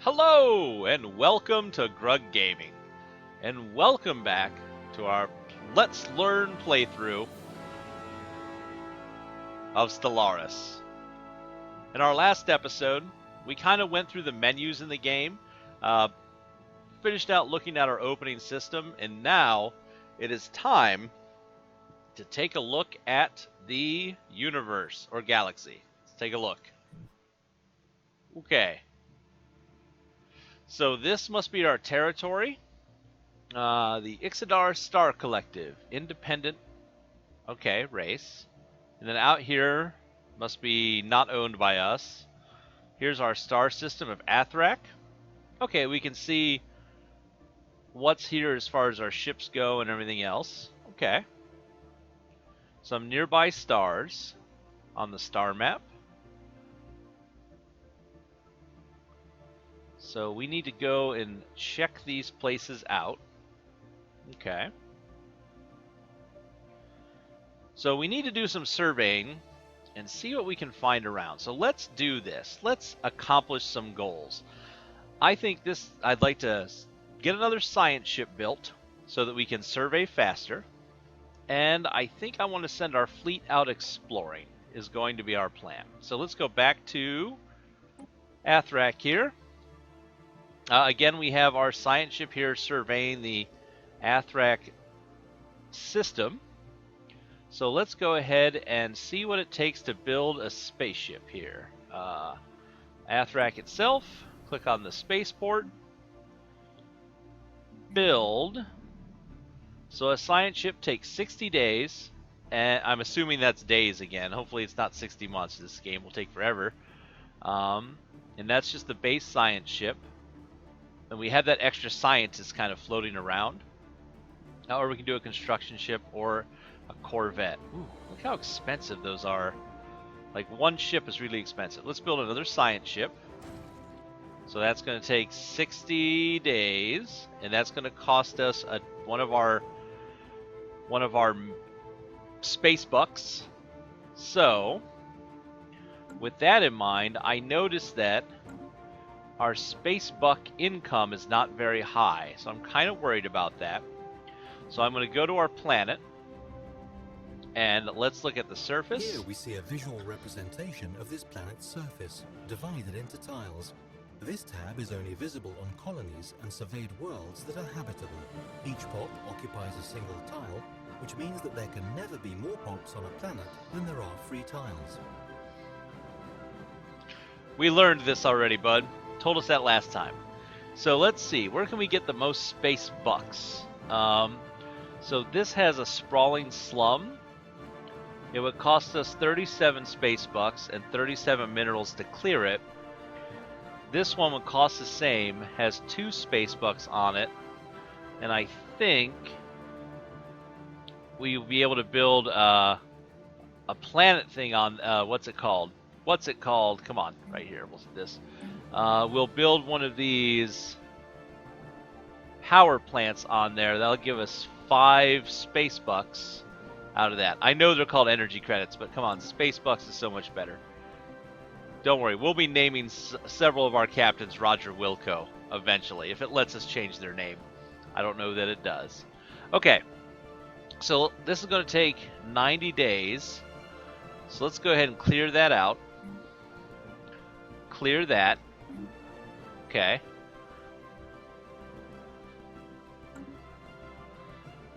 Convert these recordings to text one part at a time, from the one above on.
Hello, and welcome to Grug Gaming. And welcome back to our Let's Learn playthrough of Stellaris. In our last episode, we kind of went through the menus in the game, finished out looking at our opening system, and now it is time to take a look at the universe, or galaxy. Let's take a look. Okay. So this must be our territory. The Ixodar Star Collective, independent, race. And then out here must be not owned by us. Here's our star system of Athrak. Okay, we can see what's here as far as our ships go and everything else. Okay. Some nearby stars on the star map. So we need to go and check these places out. Okay. So we need to do some surveying and see what we can find around. So let's do this. Let's accomplish some goals. I'd like to get another science ship built so that we can survey faster. And I think I want to send our fleet out exploring is going to be our plan. So let's go back to Athrak here. Again, we have our science ship here surveying the Athrak system. So let's go ahead and see what it takes to build a spaceship here. Athrak itself, click on the spaceport. Build. So a science ship takes 60 days, and I'm assuming that's days again. Hopefully it's not 60 months. This game will take forever. And that's just the base science ship. And we have that extra scientist kind of floating around. Or we can do a construction ship or a corvette. Ooh, look how expensive those are. Like, one ship is really expensive. Let's build another science ship. So that's going to take 60 days. And that's going to cost us one of our space bucks. So, with that in mind, I noticed that our space buck income is not very high, so I'm kind of worried about that. So I'm going to go to our planet, and let's look at the surface. Here we see a visual representation of this planet's surface, divided into tiles. This tab is only visible on colonies and surveyed worlds that are habitable. Each pop occupies a single tile, which means that there can never be more pops on a planet than there are free tiles. We learned this already, bud. Told us that last time. So let's see, where can we get the most space bucks? So this has a sprawling slum. It would cost us 37 space bucks and 37 minerals to clear it. This one would cost the same, has 2 space bucks on it, and I think we'll be able to build a planet thing on, what's it called? Come on, right here, we'll see this. We'll build one of these power plants on there. That'll give us 5 space bucks out of that. I know they're called energy credits, but come on, space bucks is so much better. Don't worry, we'll be naming several of our captains Roger Wilco eventually, if it lets us change their name. I don't know that it does. Okay, so this is going to take 90 days. So let's go ahead and clear that out. Clear that. Okay.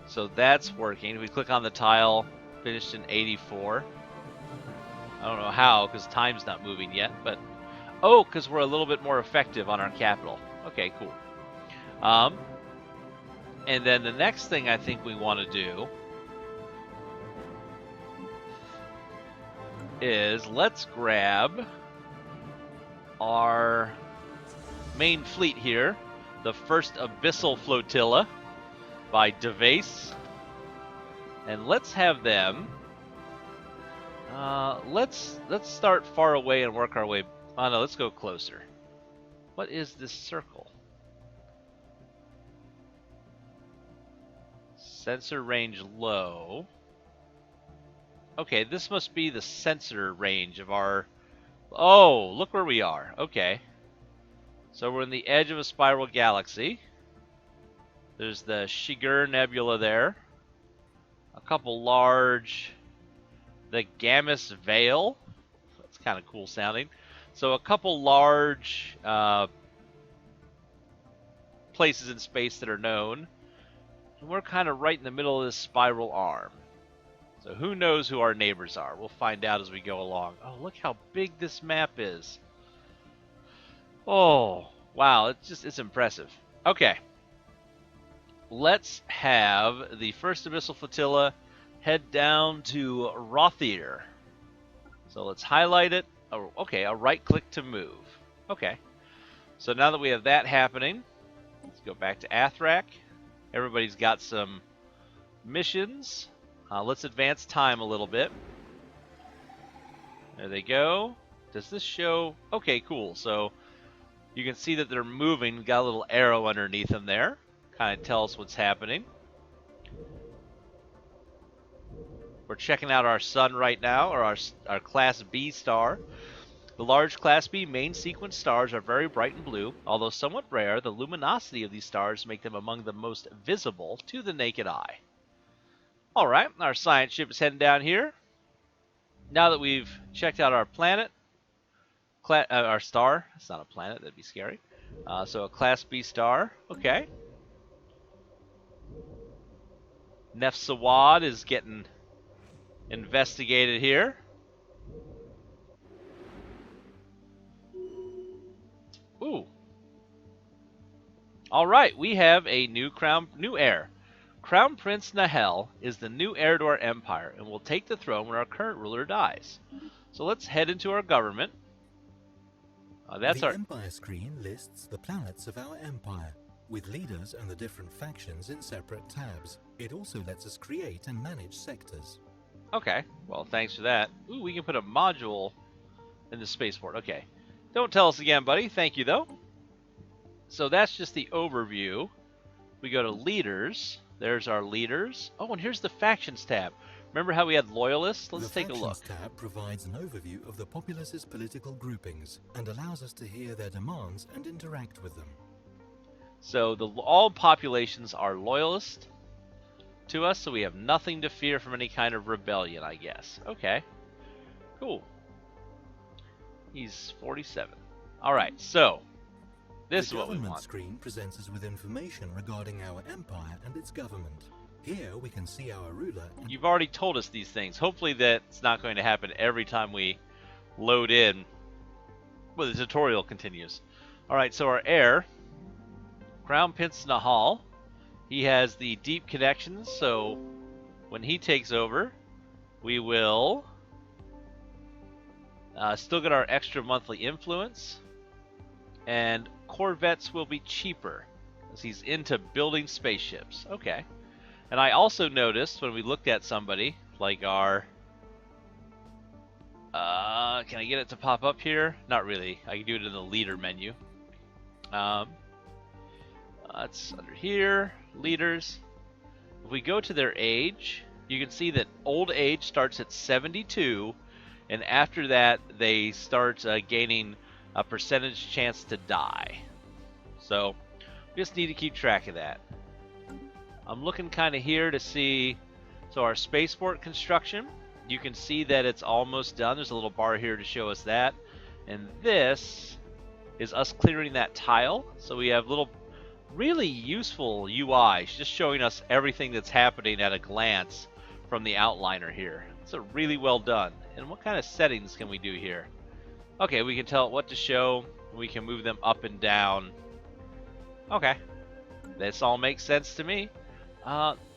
So that's working. We click on the tile, finished in 84. I don't know how, because time's not moving yet, but... Oh, because we're a little bit more effective on our capital. Okay, cool. And then the next thing I think we want to do is let's grab our main fleet here, the first Abyssal Flotilla by Devase, and let's have them. Let's start far away and work our way. Oh no, let's go closer. What is this circle? Sensor range low. Okay, this must be the sensor range of our... Oh, look where we are. Okay. So we're in the edge of a spiral galaxy. There's the Shigur Nebula there. A couple large... The Gammas Veil. That's kind of cool sounding. So a couple large places in space that are known. And we're kind of right in the middle of this spiral arm. So who knows who our neighbors are? We'll find out as we go along. Oh, look how big this map is. Oh, wow. It's impressive. Okay. Let's have the first Abyssal Flotilla head down to Rothier. So let's highlight it. Oh, okay, a right click to move. Okay. So now that we have that happening, let's go back to Athrak. Everybody's got some missions. Let's advance time a little bit. There they go. Does this show? Okay, cool. So you can see that they're moving. Got a little arrow underneath them there. Kind of tell us what's happening. We're checking out our sun right now, or our Class B star. The large Class B main sequence stars are very bright and blue. Although somewhat rare, the luminosity of these stars make them among the most visible to the naked eye. Alright, our science ship is heading down here. Now that we've checked out our planet, our star, it's not a planet, that'd be scary. So a Class B star, okay. Nefsawad is getting investigated here. Ooh. Alright, we have a new heir. Crown Prince Nahel is the new heir to our empire and will take the throne when our current ruler dies. So let's head into our government. The Empire screen lists the planets of our empire, with leaders and the different factions in separate tabs. It also lets us create and manage sectors. Okay, well, thanks for that. Ooh, we can put a module in the spaceport. Okay. Don't tell us again, buddy. Thank you, though. So that's just the overview. We go to leaders. There's our leaders. Oh, and here's the factions tab. Remember how we had loyalists? Let's take a look. The factions tab provides an overview of the populace's political groupings and allows us to hear their demands and interact with them. So all populations are loyalist to us, so we have nothing to fear from any kind of rebellion, I guess. Okay. Cool. He's 47. Alright, so this is what we want. The government screen presents us with information regarding our empire and its government. Here we can see our ruler. You've already told us these things. Hopefully that's not going to happen every time we load in. Well, the tutorial continues. Alright, so our heir, Crown Prince Nahal, he has the deep connections, so when he takes over, we will still get our extra monthly influence, and Corvettes will be cheaper, as he's into building spaceships. Okay. And I also noticed when we looked at somebody, like our... can I get it to pop up here? Not really. I can do it in the leader menu. It's under here, leaders. If we go to their age, you can see that old age starts at 72, and after that they start gaining a percentage chance to die. So we just need to keep track of that. I'm looking kind of here to see, so our spaceport construction, you can see that it's almost done. There's a little bar here to show us that. And this is us clearing that tile. So we have little really useful UI, just showing us everything that's happening at a glance from the outliner here. It's a really well done. And what kind of settings can we do here? Okay, we can tell it what to show. We can move them up and down. Okay, this all makes sense to me.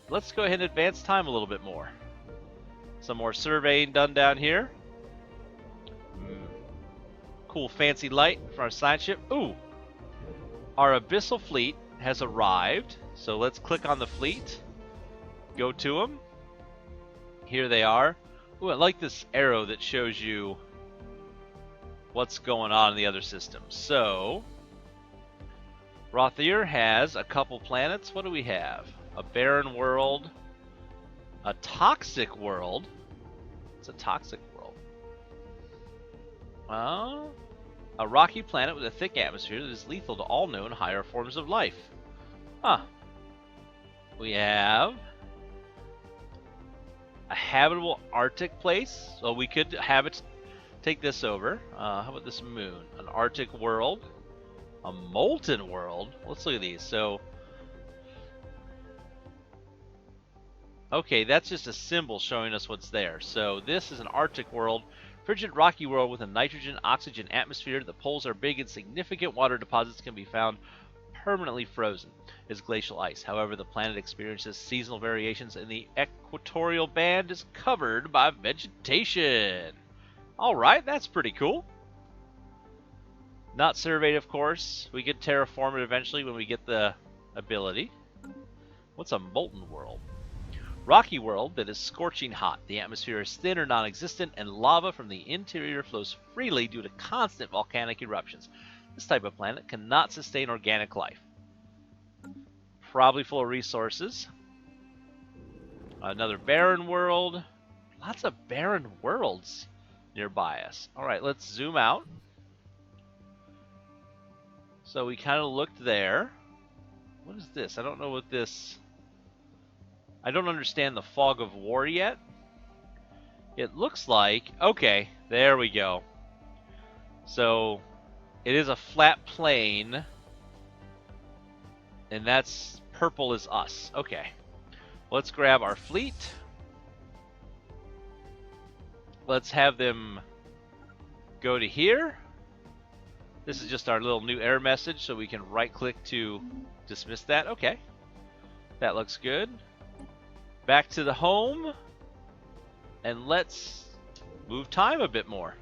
Let's go ahead and advance time a little bit more. Some more surveying done down here. Cool fancy light for our science ship. Ooh! Our Abyssal fleet has arrived. So let's click on the fleet. Go to them. Here they are. Ooh, I like this arrow that shows you what's going on in the other systems. So, Rothier has a couple planets. What do we have? A barren world. A toxic world. It's a toxic world. A rocky planet with a thick atmosphere that is lethal to all known higher forms of life. Huh. We have a habitable Arctic place, so we could take this over. How about this moon? An Arctic world, a molten world. Let's look at these. So, okay, that's just a symbol showing us what's there. So this is an Arctic world, frigid rocky world with a nitrogen, oxygen atmosphere. The poles are big and significant water deposits can be found permanently frozen is glacial ice. However, the planet experiences seasonal variations and the equatorial band is covered by vegetation. Alright, that's pretty cool. Not surveyed, of course. We could terraform it eventually when we get the ability. What's a molten world? Rocky world that is scorching hot. The atmosphere is thin or non-existent, and lava from the interior flows freely due to constant volcanic eruptions. This type of planet cannot sustain organic life. Probably full of resources. Another barren world. Lots of barren worlds nearby us. Alright, let's zoom out. So we kind of looked there. What is this? I don't know what this... I don't understand the fog of war yet. It looks like... Okay, there we go. So... It is a flat plane, and that's purple is us. Okay, let's grab our fleet. Let's have them go to here. This is just our little new error message, so we can right-click to dismiss that. Okay, that looks good. Back to the home, and let's move time a bit more.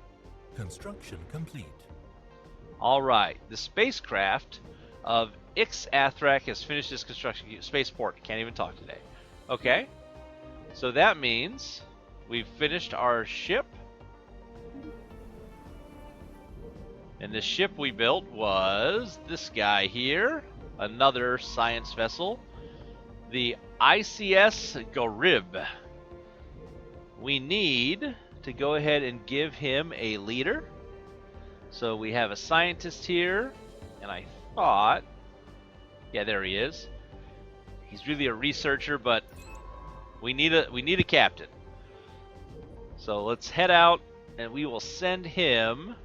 Construction complete. Alright, the spacecraft of Ix-Athrak has finished its construction. Spaceport, can't even talk today. Okay, so that means we've finished our ship. And the ship we built was this guy here, another science vessel, the ICS Garib. We need to go ahead and give him a leader. So we have a scientist here, and I thought, yeah, there he is. He's really a researcher, but we need a captain. So let's head out, and we will send him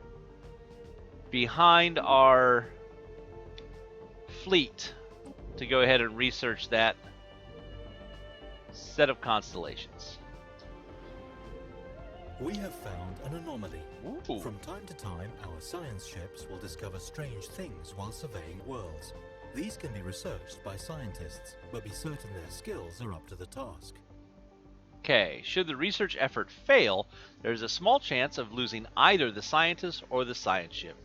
behind our fleet to go ahead and research that set of constellations. We have found an anomaly. Ooh. From time to time, our science ships will discover strange things while surveying worlds. These can be researched by scientists, but be certain their skills are up to the task. Okay, should the research effort fail, there's a small chance of losing either the scientist or the science ship.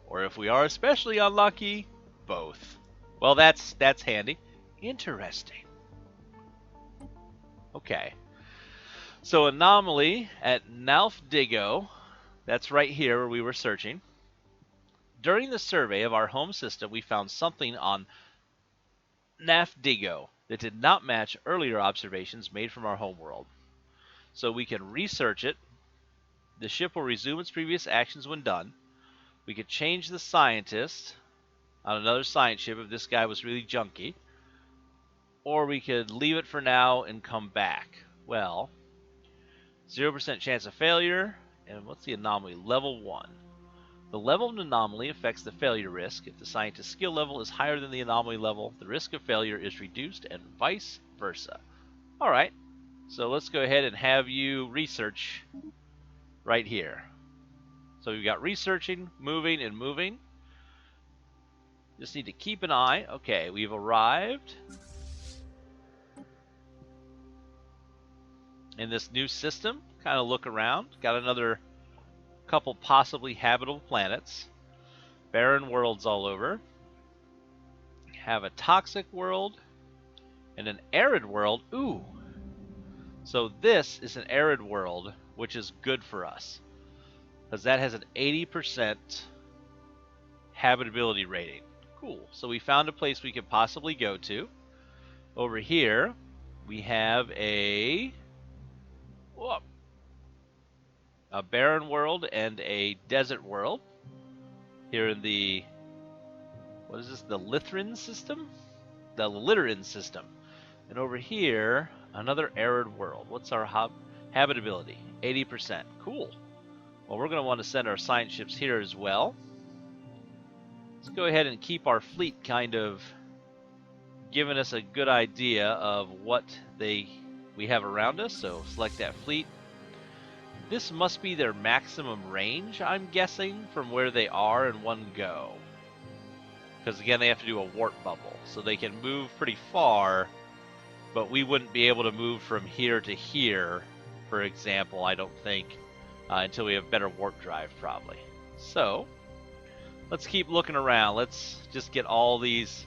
Or if we are especially unlucky, both. Well, that's handy. Interesting. Okay. So anomaly at Nalfdigo, that's right here where we were searching. During the survey of our home system, we found something on Nalfdigo that did not match earlier observations made from our homeworld. So we can research it. The ship will resume its previous actions when done. We could change the scientist on another science ship if this guy was really junky. Or we could leave it for now and come back. Well, 0% chance of failure. And what's the anomaly? Level 1. The level of anomaly affects the failure risk. If the scientist's skill level is higher than the anomaly level, the risk of failure is reduced, and vice versa. Alright, so let's go ahead and have you research right here. So we've got researching, moving, and moving. Just need to keep an eye. Okay, we've arrived in this new system. Kind of look around. Got another couple possibly habitable planets. Barren worlds all over. Have a toxic world and an arid world. Ooh. So this is an arid world, which is good for us, because that has an 80% habitability rating. Cool. So we found a place we could possibly go to. Over here, we have a barren world and a desert world. here in the, what is this, the Litterin system? The Litterin system. And over here, another arid world. What's our habitability? 80%. Cool. Well, we're going to want to send our science ships here as well. Let's go ahead and keep our fleet kind of giving us a good idea of what we have around us. So select that fleet. This must be their maximum range, I'm guessing, from where they are in one go. Because again, they have to do a warp bubble. So they can move pretty far, but we wouldn't be able to move from here to here, for example, I don't think, until we have better warp drive, probably. So let's keep looking around. Let's just get all these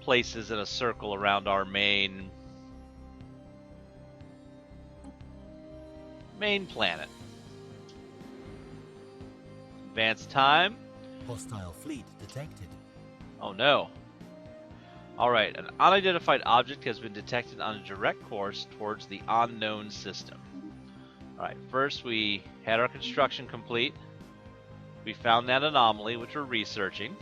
places in a circle around our main planet. Advance time. Hostile fleet detected. Oh no. Alright, an unidentified object has been detected on a direct course towards the unknown system. Alright, first we had our construction complete. We found that anomaly, which we're researching.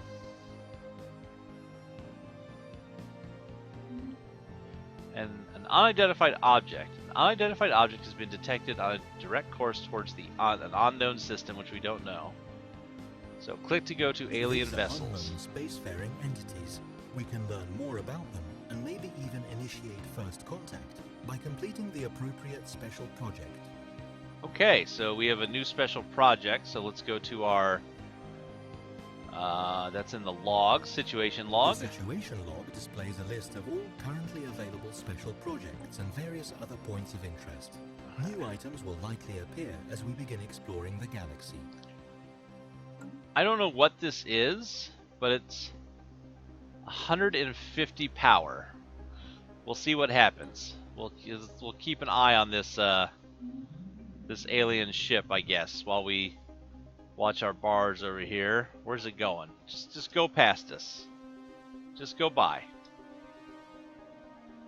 And an unidentified object. An unidentified object has been detected on a direct course towards the an unknown system, which we don't know. So click to go to alien vessels. Unknown spacefaring entities. We can learn more about them and maybe even initiate first contact by completing the appropriate special project. Okay, so we have a new special project. So let's go to our that's in the log, situation log. The situation log displays a list of all currently available special projects and various other points of interest. New items will likely appear as we begin exploring the galaxy. I don't know what this is, but it's 150 power. We'll see what happens. We'll keep an eye on this this alien ship, I guess, while we watch our bars over here. Where's it going? Just go past us. Just go by.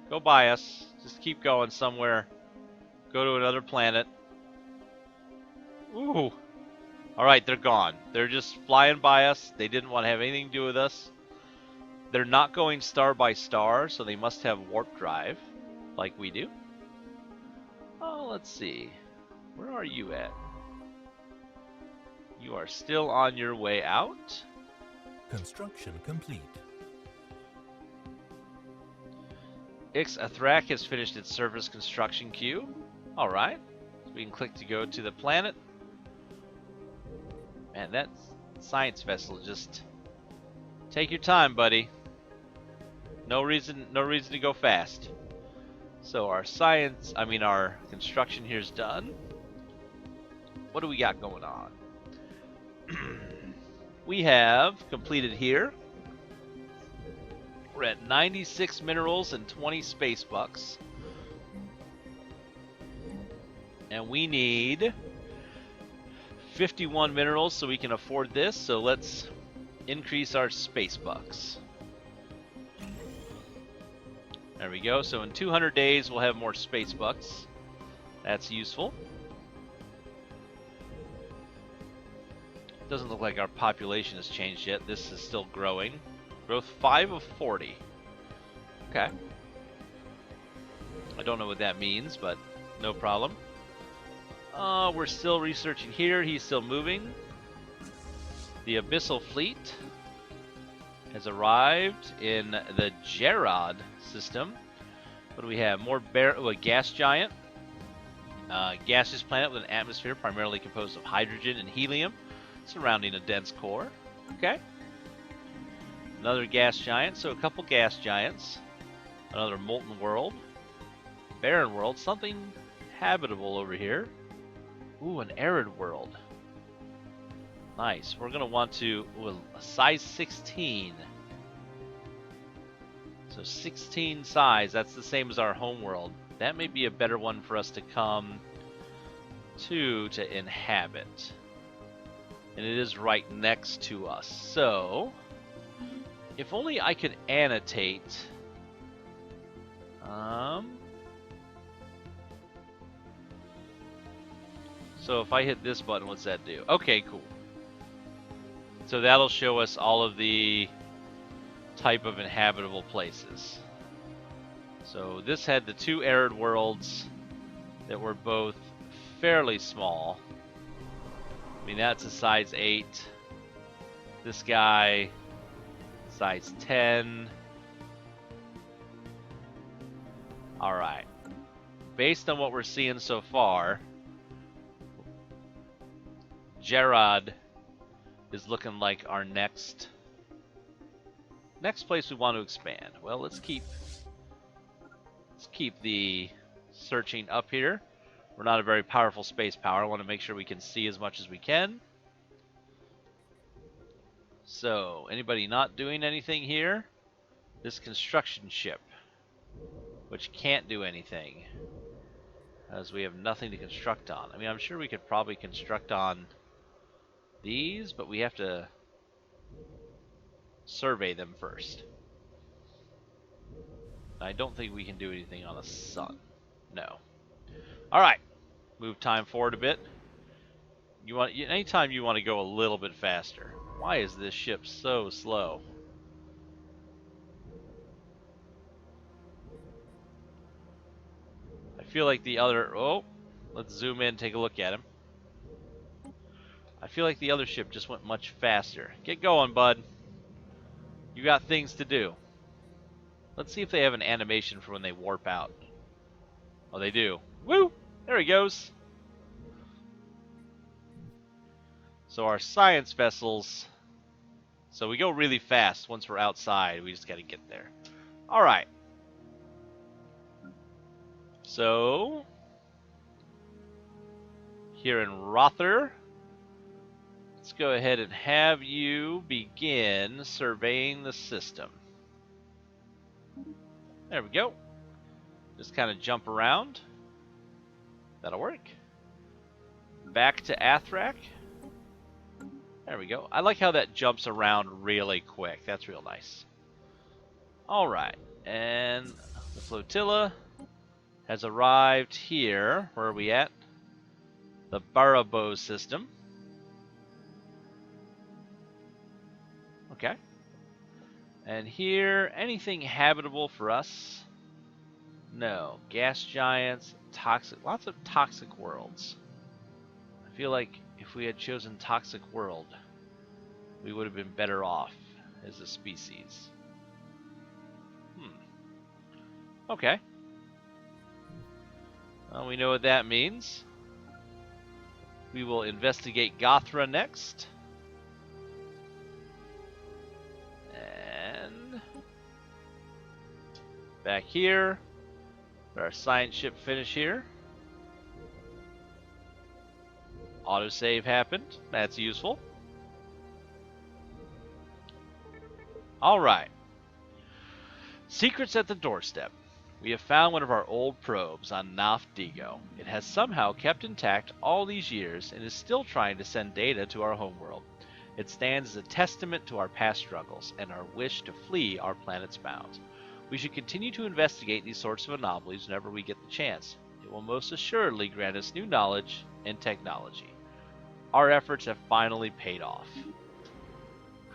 Go by us. Just keep going somewhere. Go to another planet. Ooh. Alright, they're gone. They're just flying by us. They didn't want to have anything to do with us. They're not going star by star, so they must have warp drive, like we do. Oh, let's see. Where are you at? You are still on your way out. Construction complete. Athrak has finished its surface construction queue. Alright. So we can click to go to the planet. Man, that science vessel just... Take your time, buddy. No reason to go fast. So our our construction here is done. What do we got going on? We have completed here. We're at 96 minerals and 20 space bucks. And we need 51 minerals so we can afford this. So let's increase our space bucks. There we go. So in 200 days we'll have more space bucks. That's useful. Doesn't look like our population has changed yet. This is still growing. Growth 5 of 40. Okay. I don't know what that means, but no problem. We're still researching here. He's still moving. The Abyssal Fleet has arrived in the Gerard system. What do we have? More a gas giant. Gaseous planet with an atmosphere primarily composed of hydrogen and helium, surrounding a dense core. Okay. Another gas giant, so a couple gas giants. Another molten world. Barren world, something habitable over here. Ooh, an arid world. Nice. We're going to want to... Ooh, a size 16. So 16 size, that's the same as our home world. That may be a better one for us to come to inhabit. And it is right next to us. So, if only I could annotate. So if I hit this button, what's that do? Okay, cool. So that'll show us all of the type of inhabitable places. So this had the 2 arid worlds that were both fairly small. I mean, that's a size 8. This guy, size 10. Alright. Based on what we're seeing so far, Gerard is looking like our next place we want to expand. Well, let's keep the searching up here. We're not a very powerful space power. I want to make sure we can see as much as we can. So, anybody not doing anything here? This construction ship, which can't do anything, as we have nothing to construct on. I mean, I'm sure we could probably construct on these, but we have to survey them first. I don't think we can do anything on the sun. No. Alright. Move time forward a bit. Anytime you want to go a little bit faster. Why is this ship so slow? I feel like the other... Oh, let's zoom in and take a look at him. I feel like the other ship just went much faster. Get going, bud. You got things to do. Let's see if they have an animation for when they warp out. Oh, they do. Woo! There he goes. So our science vessels... So we go really fast once we're outside. We just got to get there. Alright. So... Here in Rother... Let's go ahead and have you begin surveying the system. There we go. Just kind of jump around. That'll work. Back to Athrak. There we go. I like how that jumps around really quick. That's real nice. Alright. And the flotilla has arrived here. Where are we at? The Barabo system. Okay. And here, anything habitable for us? No. Gas giants, toxic, lots of toxic worlds. I feel like if we had chosen toxic world, we would have been better off as a species. Okay. Well, we know what that means. We will investigate Gothra next. Back here, let our science ship finish here. Autosave happened. That's useful. Alright. Secrets at the doorstep. We have found one of our old probes on Naf Digo. It has somehow kept intact all these years and is still trying to send data to our homeworld. It stands as a testament to our past struggles and our wish to flee our planet's bounds. We should continue to investigate these sorts of anomalies whenever we get the chance. It will most assuredly grant us new knowledge and technology. Our efforts have finally paid off.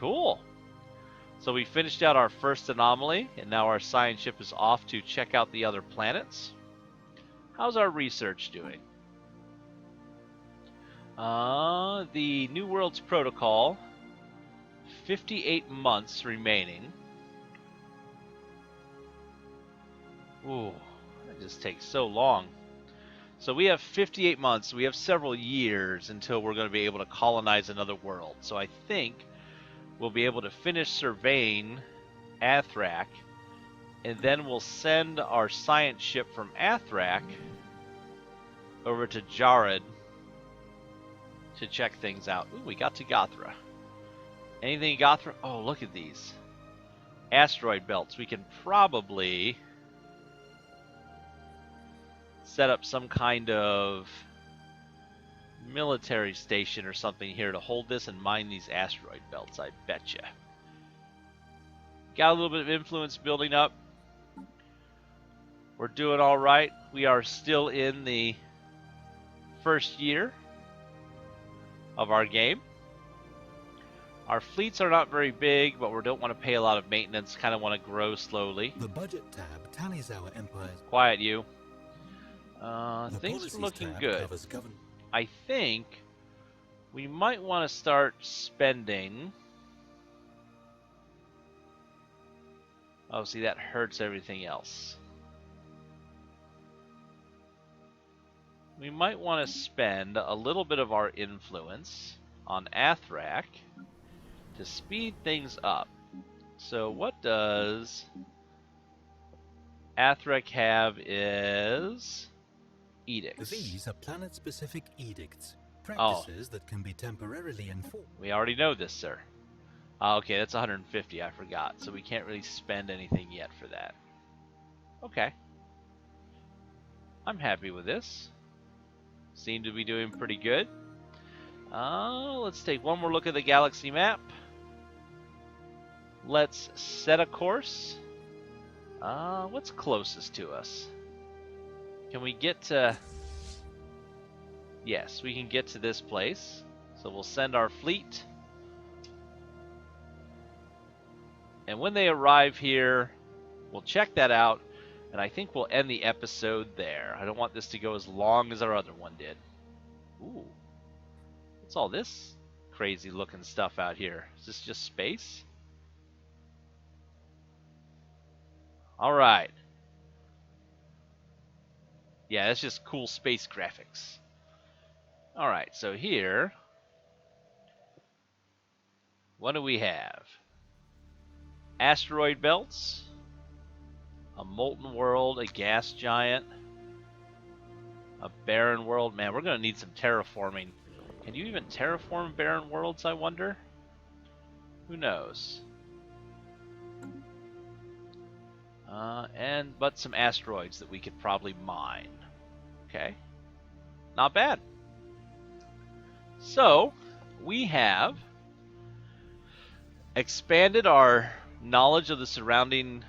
Cool. So we finished out our first anomaly, and now our science ship is off to check out the other planets. How's our research doing? The New Worlds Protocol, 58 months remaining. Ooh, that just takes so long. So we have 58 months. We have several years until we're going to be able to colonize another world. So I think we'll be able to finish surveying Athrak, and then we'll send our science ship from Athrak over to Jared to check things out. Ooh, we got to Gothra. Anything in Gothra? Oh, look at these. Asteroid belts. We can probably set up some kind of military station or something here to hold this and mine these asteroid belts, I betcha. Got a little bit of influence building up. We're doing alright. We are still in the first year of our game. Our fleets are not very big, but we don't want to pay a lot of maintenance. Kind of want to grow slowly. The budget tab tallies our empire's... Quiet, you. The Things are policies looking tab good. covers govern... I think we might want to start spending... Oh, see, that hurts everything else. We might want to spend a little bit of our influence on Athrak to speed things up. So what does Athrak have is edicts. These are planet-specific edicts, practices that can be temporarily enforced. We already know this, sir. Okay, that's 150, I forgot. So we can't really spend anything yet for that. Okay. I'm happy with this. Seem to be doing pretty good. Let's take one more look at the galaxy map. Let's set a course. What's closest to us? Can we get to... Yes, we can get to this place. So we'll send our fleet. And when they arrive here, we'll check that out. And I think we'll end the episode there. I don't want this to go as long as our other one did. Ooh. What's all this crazy looking stuff out here? Is this just space? Alright. Yeah, that's just cool space graphics. Alright, so here... What do we have? Asteroid belts. A molten world, a gas giant. A barren world. Man, we're going to need some terraforming. Can you even terraform barren worlds, I wonder? Who knows? But some asteroids that we could probably mine. Okay. Not bad. So, we have expanded our knowledge of the surrounding...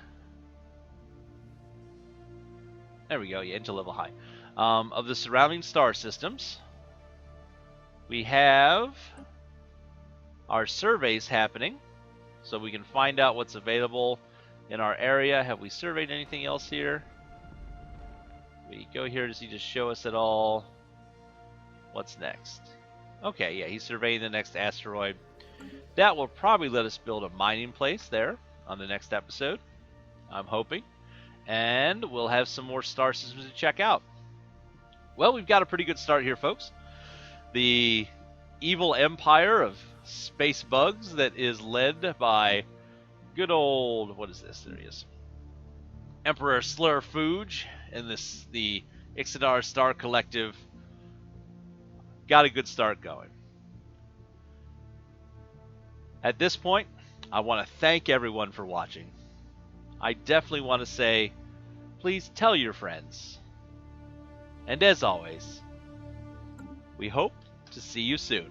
There we go, yeah, into level high. Of the surrounding star systems. We have our surveys happening, so we can find out what's available in our area. Have we surveyed anything else here? We go here, does he just show us it all? What's next? Okay, yeah, he's surveying the next asteroid. That will probably let us build a mining place there on the next episode, I'm hoping. And we'll have some more star systems to check out. Well, we've got a pretty good start here, folks. The evil empire of space bugs that is led by good old... What is this? There he is. Emperor Slurfuge and the Ixodar Star Collective. Got a good start going. At this point, I want to thank everyone for watching. I definitely want to say, please tell your friends. And as always, we hope to see you soon.